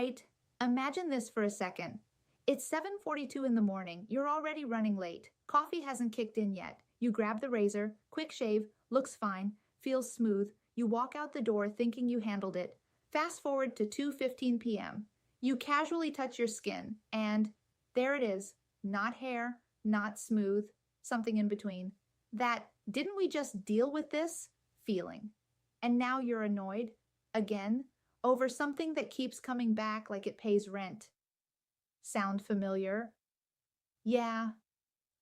right, imagine this for a second. It's 7:42 in the morning. You're already running late. Coffee hasn't kicked in yet. You grab the razor, quick shave, looks fine, feels smooth. You walk out the door thinking you handled it. Fast forward to 2:15 p.m. You casually touch your skin, and there it is. Not hair, not smooth, something in between. That "didn't we just deal with this" feeling. And now you're annoyed, again, over something that keeps coming back like it pays rent. Sound familiar? Yeah,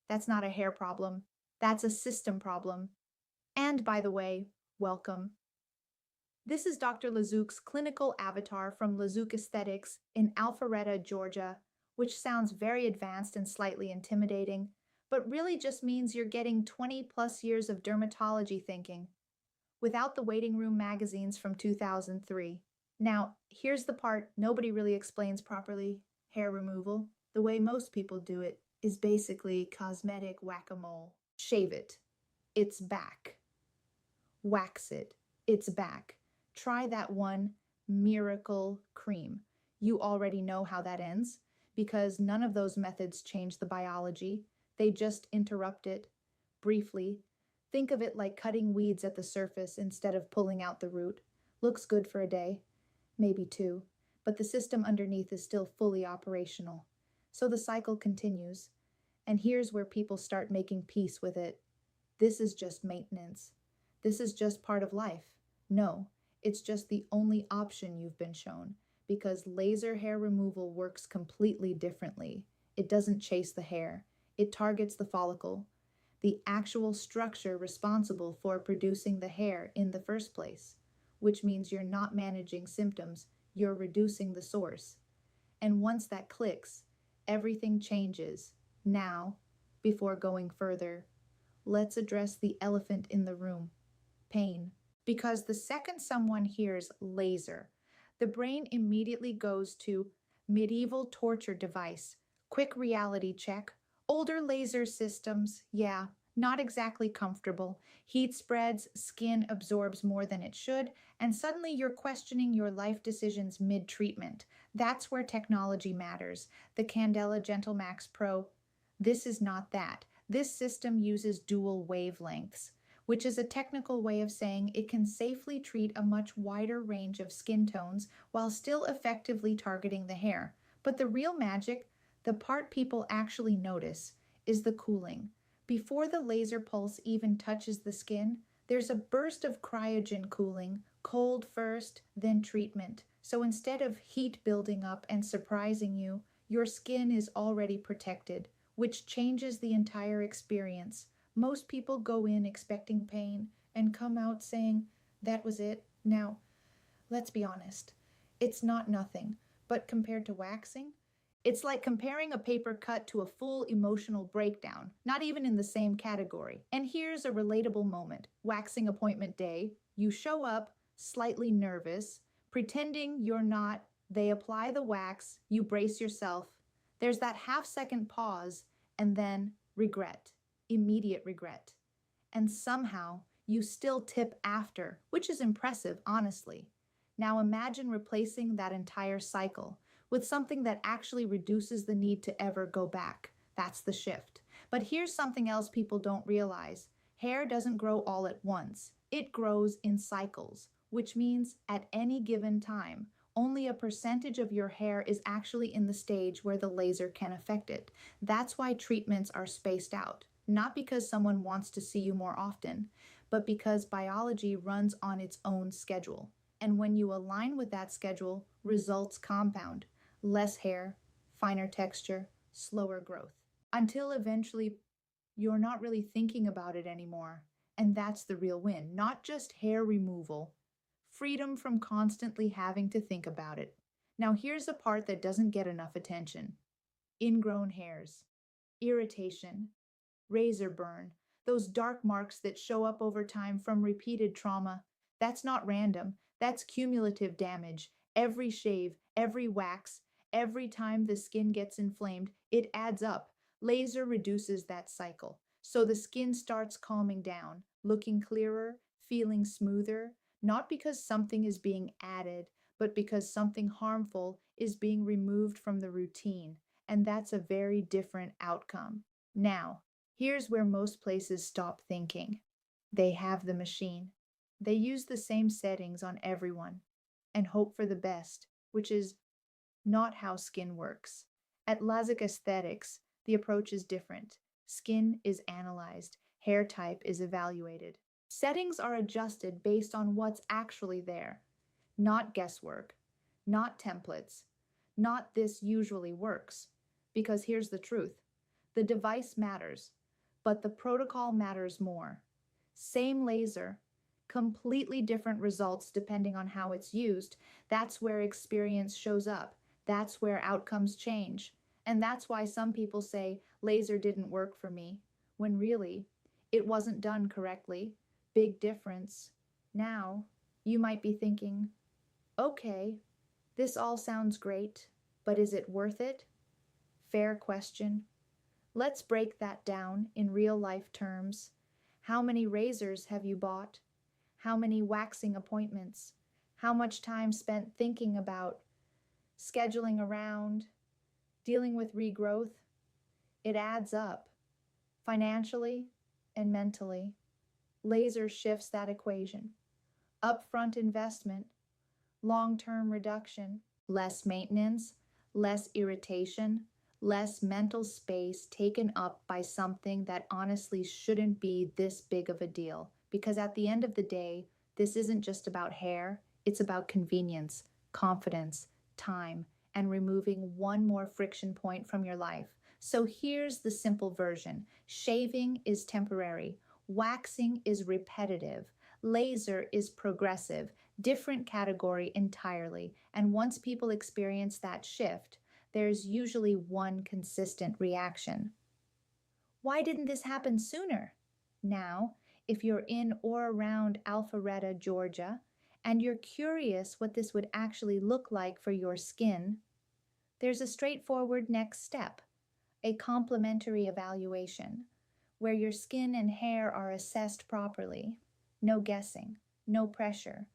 that's not a hair problem. That's a system problem. And by the way, welcome. This is Dr. Lazuk's clinical avatar from Lazuk Esthetics in Alpharetta, Georgia, which sounds very advanced and slightly intimidating, but really just means you're getting 20 plus years of dermatology thinking, without the waiting room magazines from 2003. Now, here's the part nobody really explains properly. Hair removal, the way most people do it, is basically cosmetic whack-a-mole. Shave it. It's back. Wax it. It's back. Try that one miracle cream. You already know how that ends, because none of those methods change the biology. They just interrupt it briefly. Think of it like cutting weeds at the surface instead of pulling out the root. Looks good for a day, maybe two, but the system underneath is still fully operational. So the cycle continues. And here's where people start making peace with it. This is just maintenance. This is just part of life. No, it's just the only option you've been shown, because laser hair removal works completely differently. It doesn't chase the hair. It targets the follicle, the actual structure responsible for producing the hair in the first place, which means you're not managing symptoms, you're reducing the source. And once that clicks, everything changes. Now, before going further, let's address the elephant in the room: pain. Because the second someone hears laser, the brain immediately goes to medieval torture device, quick reality check, older laser systems, yeah, not exactly comfortable. Heat spreads, skin absorbs more than it should, and suddenly you're questioning your life decisions mid-treatment. That's where technology matters. The Candela GentleMax Pro. This is not that. This system uses dual wavelengths, which is a technical way of saying it can safely treat a much wider range of skin tones while still effectively targeting the hair. But the real magic, the part people actually notice, is the cooling. Before the laser pulse even touches the skin, there's a burst of cryogen cooling, cold first, then treatment. So instead of heat building up and surprising you, your skin is already protected, which changes the entire experience. Most people go in expecting pain and come out saying, that was it. Now, let's be honest, it's not nothing, but compared to waxing, it's like comparing a paper cut to a full emotional breakdown, not even in the same category. And here's a relatable moment. Waxing appointment day, you show up, slightly nervous, pretending you're not. They apply the wax, you brace yourself. There's that half-second pause, and then regret, immediate regret. And somehow, you still tip after, which is impressive, honestly. Now imagine replacing that entire cycle with something that actually reduces the need to ever go back. That's the shift. But here's something else people don't realize. Hair doesn't grow all at once. It grows in cycles, which means at any given time, only a percentage of your hair is actually in the stage where the laser can affect it. That's why treatments are spaced out. Not because someone wants to see you more often, but because biology runs on its own schedule. And when you align with that schedule, results compound. Less hair, finer texture, slower growth. Until eventually, you're not really thinking about it anymore. And that's the real win. Not just hair removal, freedom from constantly having to think about it. Now here's a part that doesn't get enough attention. Ingrown hairs, irritation, razor burn, those dark marks that show up over time from repeated trauma. That's not random. That's cumulative damage. Every shave, every wax, every time the skin gets inflamed, it adds up. Laser reduces that cycle. So the skin starts calming down, looking clearer, feeling smoother, not because something is being added, but because something harmful is being removed from the routine, and that's a very different outcome. Now, here's where most places stop thinking. They have the machine. They use the same settings on everyone and hope for the best, which is not how skin works. At Lazuk Esthetics, the approach is different. Skin is analyzed, hair type is evaluated. Settings are adjusted based on what's actually there, not guesswork, not templates, not this usually works. Because here's the truth, the device matters, but the protocol matters more. Same laser, completely different results depending on how it's used. That's where experience shows up. That's where outcomes change. And that's why some people say laser didn't work for me, when really, it wasn't done correctly. Big difference. Now, you might be thinking, okay, this all sounds great, but is it worth it? Fair question. Let's break that down in real life terms. How many razors have you bought? How many waxing appointments? How much time spent thinking about, scheduling around, dealing with regrowth? It adds up, financially and mentally. Laser shifts that equation. Upfront investment, long-term reduction, less maintenance, less irritation, less mental space taken up by something that honestly shouldn't be this big of a deal. Because at the end of the day, this isn't just about hair, it's about convenience, confidence, time, and removing one more friction point from your life. So here's the simple version. Shaving is temporary. Waxing is repetitive. Laser is progressive. Different category entirely. And once people experience that shift, there's usually one consistent reaction. Why didn't this happen sooner? Now, if you're in or around Alpharetta, Georgia, and you're curious what this would actually look like for your skin, there's a straightforward next step, a complimentary evaluation, where your skin and hair are assessed properly. No guessing, no pressure,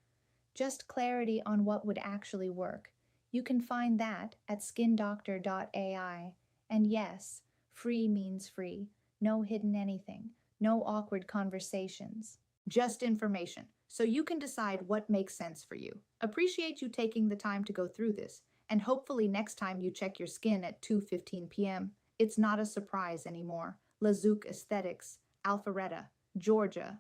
just clarity on what would actually work. You can find that at SkinDoctor.ai. And yes, free means free. No hidden anything. No awkward conversations. Just information, so you can decide what makes sense for you. Appreciate you taking the time to go through this, and hopefully next time you check your skin at 2:15 p.m., it's not a surprise anymore. Lazuk Esthetics, Alpharetta, Georgia.